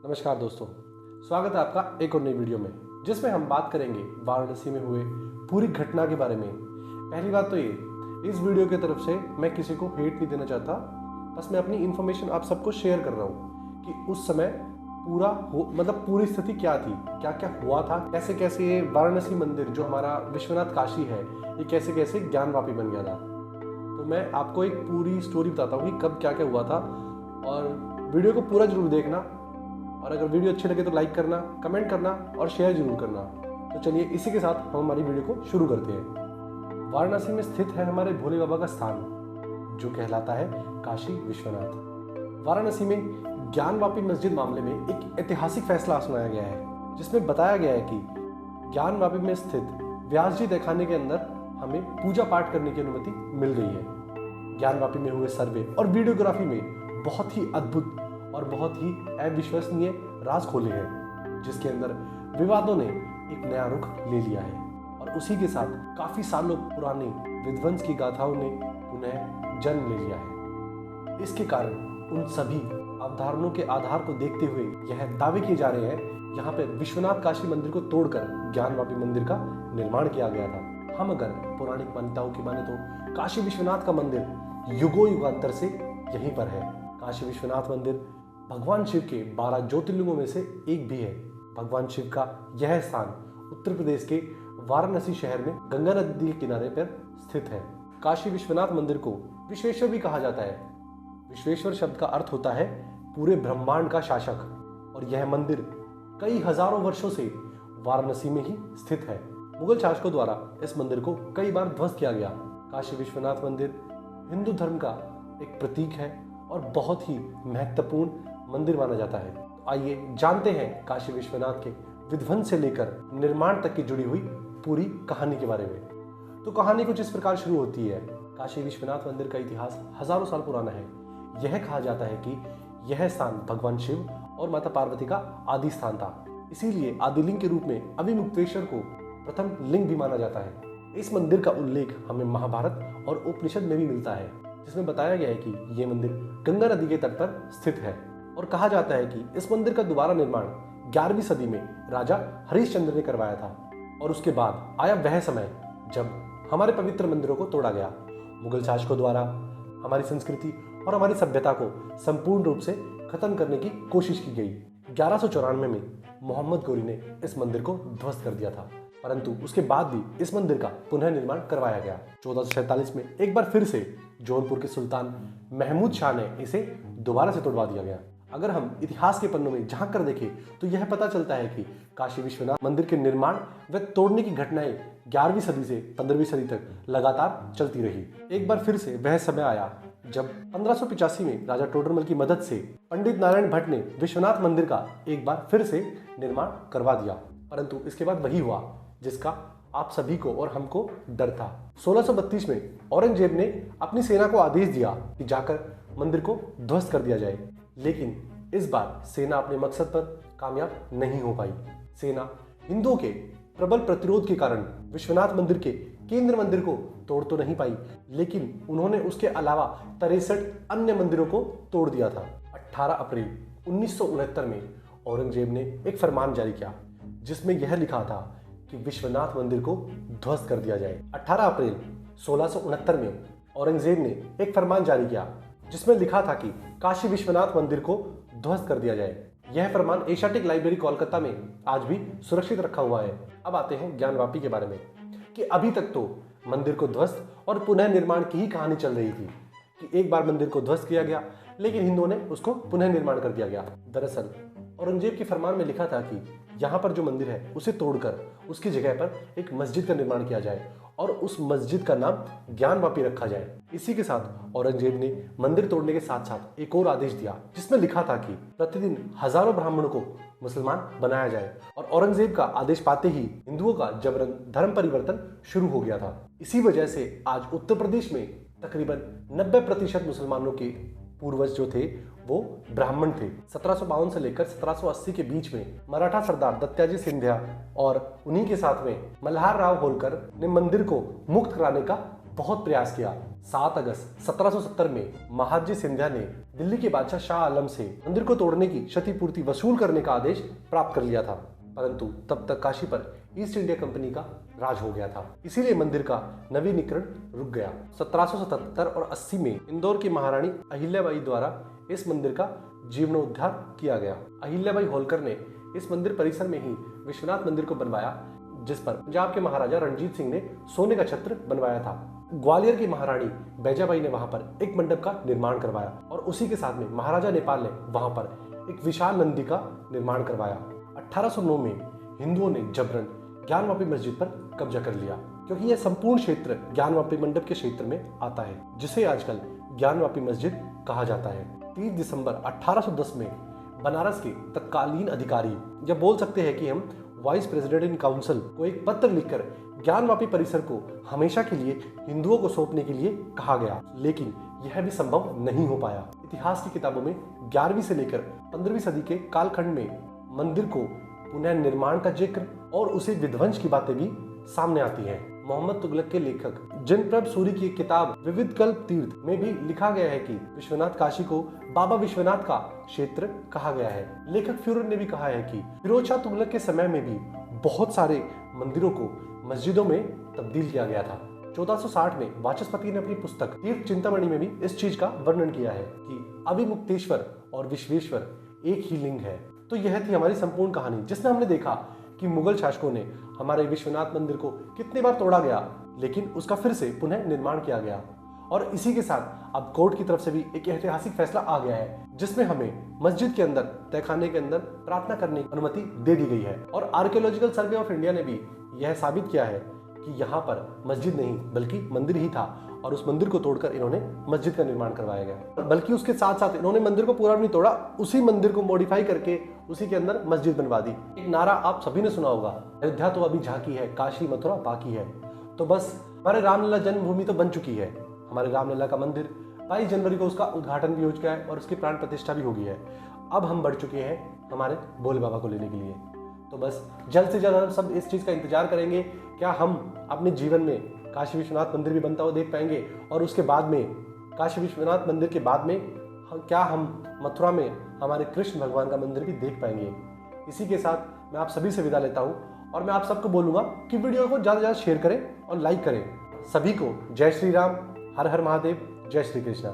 नमस्कार दोस्तों, स्वागत है आपका एक और नई वीडियो में जिसमें हम बात करेंगे वाराणसी में हुए पूरी घटना के बारे में। पहली बात तो ये, इस वीडियो की तरफ से मैं किसी को हेट नहीं देना चाहता, बस मैं अपनी इन्फॉर्मेशन आप सबको शेयर कर रहा हूँ कि उस समय पूरी स्थिति क्या थी, क्या क्या हुआ था, कैसे कैसे ये वाराणसी मंदिर जो हमारा विश्वनाथ काशी है ये कैसे कैसे ज्ञानवापी बन गया था। तो मैं आपको एक पूरी स्टोरी बताता हूँ कि कब क्या क्या हुआ था, और वीडियो को पूरा जरूर देखना। और अगर वीडियो अच्छी लगे तो लाइक करना, कमेंट करना और शेयर जरूर करना। तो चलिए इसी के साथ हम हमारी वीडियो को शुरू करते हैं। वाराणसी में स्थित है हमारे भोले बाबा का स्थान जो कहलाता है काशी विश्वनाथ। वाराणसी में ज्ञानवापी मस्जिद मामले में एक ऐतिहासिक फैसला सुनाया गया है जिसमें बताया गया है कि ज्ञानवापी में स्थित व्यास जी तहखाने के अंदर हमें पूजा पाठ करने की अनुमति मिल गई है। ज्ञानवापी में हुए सर्वे और वीडियोग्राफी में बहुत ही अद्भुत और बहुत ही अविश्वसनीय राज खोले हैं जिसके अंदर विवादों ने एक नया रुख ले लिया है, और उसी के साथ काफी सालों पुराने विध्वंस की गाथाओं ने पुनः जन्म ले लिया है। इसके कारण उन सभी अवधारणाओं के आधार को देखते हुए यह दावे किए जा रहे हैं यहाँ पर विश्वनाथ काशी मंदिर को तोड़कर ज्ञानवापी मंदिर का निर्माण किया गया था। हम अगर पौराणिक मान्यताओं की माने तो काशी विश्वनाथ का मंदिर युगों युगांतर से यहीं पर है। काशी विश्वनाथ मंदिर भगवान शिव के 12 ज्योतिर्लिंगों में से एक भी है। भगवान शिव का यह स्थान उत्तर प्रदेश के वाराणसी शहर में गंगा नदी के किनारे पर स्थित है। काशी विश्वनाथ मंदिर को विश्वेश्वर भी कहा जाता है। विश्वेश्वर शब्द का अर्थ होता है पूरे ब्रह्मांड का शासक, और यह मंदिर कई हजारों वर्षों से वाराणसी में ही स्थित है। मुगल शासकों द्वारा इस मंदिर को कई बार ध्वस्त किया गया। काशी विश्वनाथ मंदिर हिंदू धर्म का एक प्रतीक है और बहुत ही महत्वपूर्ण मंदिर माना जाता है। तो आइए जानते हैं काशी विश्वनाथ के विध्वंस से लेकर निर्माण तक की जुड़ी हुई पूरी कहानी के बारे में। तो कहानी कुछ इस प्रकार शुरू होती है। काशी विश्वनाथ मंदिर का इतिहास हजारों साल पुराना है। यह कहा जाता है कि यह स्थान भगवान शिव और माता पार्वती का आदि स्थान था, इसीलिए आदिलिंग के रूप में अभिमुक्तेश्वर को प्रथम लिंग भी माना जाता है। इस मंदिर का उल्लेख हमें महाभारत और उपनिषद में भी मिलता है जिसमें बताया गया है कि यह मंदिर गंगा नदी के तट पर स्थित है, और कहा जाता है कि इस मंदिर का दोबारा निर्माण 11वीं सदी में राजा हरिश्चंद्र ने करवाया था, और उसके बाद आया वह समय जब हमारे पवित्र मंदिरों को तोड़ा गया। मुगल शासकों द्वारा हमारी संस्कृति और हमारी सभ्यता को संपूर्ण रूप से खत्म करने की कोशिश की गई। 1194 में मोहम्मद गोरी ने इस मंदिर को ध्वस्त कर दिया था, परंतु उसके बाद भी इस मंदिर का पुनः निर्माण करवाया गया। 1447 में एक बार फिर से जौनपुर के सुल्तान महमूद शाह ने इसे दोबारा से तोड़वा दिया गया। अगर हम इतिहास के पन्नों में झांक कर देखें तो यह पता चलता है कि काशी विश्वनाथ मंदिर के निर्माण व तोड़ने की घटनाएं 11वीं सदी से 15वीं सदी तक लगातार चलती रही। एक बार फिर से वह समय आया जब 1585 में राजा टोडरमल की मदद से पंडित नारायण भट्ट ने विश्वनाथ मंदिर का एक बार फिर से निर्माण करवा दिया, परंतु इसके बाद वही हुआ जिसका आप सभी को और हमको डर था। 1632 में औरंगजेब ने अपनी सेना को आदेश दिया कि जाकर मंदिर को ध्वस्त कर दिया जाए, लेकिन इस बार सेना अपने मकसद पर कामयाब नहीं हो पाई। सेना हिंदुओं के प्रबल प्रतिरोध के कारण विश्वनाथ मंदिर के केंद्र मंदिर को तोड़ तो नहीं पाई, लेकिन उन्होंने उसके अलावा 63 अन्य मंदिरों को तोड़ दिया था। 18 अप्रैल 1969 में औरंगजेब ने एक फरमान जारी किया जिसमें यह लिखा था कि विश्वनाथ मंदिर को ध्वस्त कर दिया जाए। 18 अप्रैल 1669 में औरंगजेब ने एक फरमान जारी किया जिसमें लिखा था कि काशी विश्वनाथ मंदिर को ध्वस्त कर दिया जाए। यह फरमान एशियाटिक लाइब्रेरी कोलकाता में आज भी सुरक्षित रखा हुआ है। अब आते हैं ज्ञानवापी के बारे में कि अभी तक तो मंदिर को ध्वस्त और पुनः निर्माण की ही कहानी चल रही थी कि एक बार मंदिर को ध्वस्त किया गया लेकिन हिंदुओं ने उसको पुनः निर्माण कर दिया गया। दरअसल औरंगजेब के फरमान में लिखा था कि यहाँ पर जो मंदिर है उसे तोड़कर उसकी जगह पर एक मस्जिद का निर्माण किया जाए और उस मस्जिद का नाम ज्ञानवापी रखा जाए। इसी के साथ औरंगजेब ने मंदिर तोड़ने के साथ साथ एक और आदेश दिया जिसमें लिखा था कि प्रतिदिन हजारों ब्राह्मणों को मुसलमान बनाया जाए, और औरंगजेब का आदेश पाते ही हिंदुओं का जबरन धर्म परिवर्तन शुरू हो गया था। इसी वजह से आज उत्तर प्रदेश में तकरीबन 90% मुसलमानों के पूर्वज जो थे वो ब्राह्मण थे। 1752 से लेकर 1780 के बीच में मराठा सरदार दत्ताजी सिंधिया और उन्हीं के साथ में मल्हार राव होलकर ने मंदिर को मुक्त कराने का बहुत प्रयास किया। 7 अगस्त 1770 में महादजी सिंधिया ने दिल्ली के बादशाह शाह आलम से मंदिर को तोड़ने की क्षतिपूर्ति वसूल करने का आदेश प्राप्त कर लिया था, परंतु तब तक काशी पर ईस्ट इंडिया कंपनी का राज हो गया था, इसीलिए मंदिर का नवीनीकरण रुक गया। 1777 और 80 में इंदौर की महारानी अहिल्याबाई द्वारा इस मंदिर का जीर्णोद्धार किया गया। अहिल्याबाई होलकर ने इस मंदिर परिसर में ही विश्वनाथ मंदिर को बनवाया, जिस पर पंजाब के महाराजा रणजीत सिंह ने सोने का छत्र बनवाया था। ग्वालियर की महारानी बैजाबाई ने वहां पर एक मंडप का निर्माण करवाया और उसी के साथ में महाराजा नेपाल ने वहां पर एक विशाल नंदी का निर्माण करवाया। 1809 में हिंदुओं ने जबरन ज्ञानवापी मस्जिद पर कब्जा कर लिया, क्योंकि यह संपूर्ण क्षेत्र ज्ञानवापी मंडप के क्षेत्र में आता है, जिसे आजकल ज्ञानवापी मस्जिद कहा जाता है। 30 दिसंबर 1810 में बनारस के तत्कालीन अधिकारी, या बोल सकते हैं कि हम वाइस प्रेसिडेंट इन काउंसिल, को एक पत्र लिखकर ज्ञानवापी परिसर को हमेशा के लिए हिंदुओं को सौंपने के लिए कहा गया, लेकिन यह भी संभव नहीं हो पाया। इतिहास की किताबों में 11वीं से लेकर 15वीं सदी के कालखंड में मंदिर को पुनः निर्माण का जिक्र और उसे विध्वंस की बातें भी सामने आती हैं। मोहम्मद तुगलक के लेखक जनप्रभ सूरी की किताब विविध कल्प तीर्थ में भी लिखा गया है कि विश्वनाथ काशी को बाबा विश्वनाथ का क्षेत्र कहा गया है। लेखक फ्यूरर ने भी कहा है कि फिरोज शाह तुगलक के समय में भी बहुत सारे मंदिरों को मस्जिदों में तब्दील किया गया था। 1460 में वाचस्पति ने अपनी पुस्तक तीर्थ चिंतामणि में भी इस चीज का वर्णन किया है कि अभिमुक्तेश्वर और विश्वेश्वर एक ही लिंग है। तो यह थी हमारी संपूर्ण कहानी, जिसमें हमने देखा कि मुगल शासकों ने हमारे विश्वनाथ मंदिर को कितनी बार तोड़ा गया, लेकिन उसका फिर से पुनः निर्माण किया गया। और इसी के साथ अब कोर्ट की तरफ से भी एक ऐतिहासिक फैसला आ गया है, जिसमें हमें मस्जिद के अंदर, तहखाने के अंदर प्रार्थना करने की अनुमति दे दी गई है। और आर्कियोलॉजिकल सर्वे ऑफ इंडिया ने भी यह साबित किया है कि यहाँ पर मस्जिद नहीं बल्कि मंदिर ही था, और उस मंदिर को तोड़कर इन्होंने मस्जिद का निर्माण करवाया गया। बल्कि उसके साथ साथ इन्होंने मंदिर को पूरा नहीं तोड़ा, उसी मंदिर को मॉडिफाई करके उसी के अंदर मस्जिद बनवा दी। एक नारा आप सभी ने सुना होगा, अयोध्या तो अभी झांकी है, काशी मथुरा बाकी है। तो बस हमारे रामलला जन्मभूमि तो बन चुकी है। हमारे रामलला का मंदिर 22 जनवरी को उसका उद्घाटन भी हो चुका है और उसकी प्राण प्रतिष्ठा भी हो गई है। अब हम बढ़ चुके हैं हमारे भोले बाबा को लेने के लिए। तो बस जल्द से जल्द हम सब इस चीज़ का इंतजार करेंगे, क्या हम अपने जीवन में काशी विश्वनाथ मंदिर भी बनता हुआ देख पाएंगे, और उसके बाद में काशी विश्वनाथ मंदिर के बाद में क्या हम मथुरा में हमारे कृष्ण भगवान का मंदिर भी देख पाएंगे। इसी के साथ मैं आप सभी से विदा लेता हूँ, और मैं आप सबको बोलूँगा कि वीडियो को ज़्यादा से ज़्यादा शेयर करें और लाइक करें। सभी को जय श्री राम, हर हर महादेव, जय श्री कृष्णा।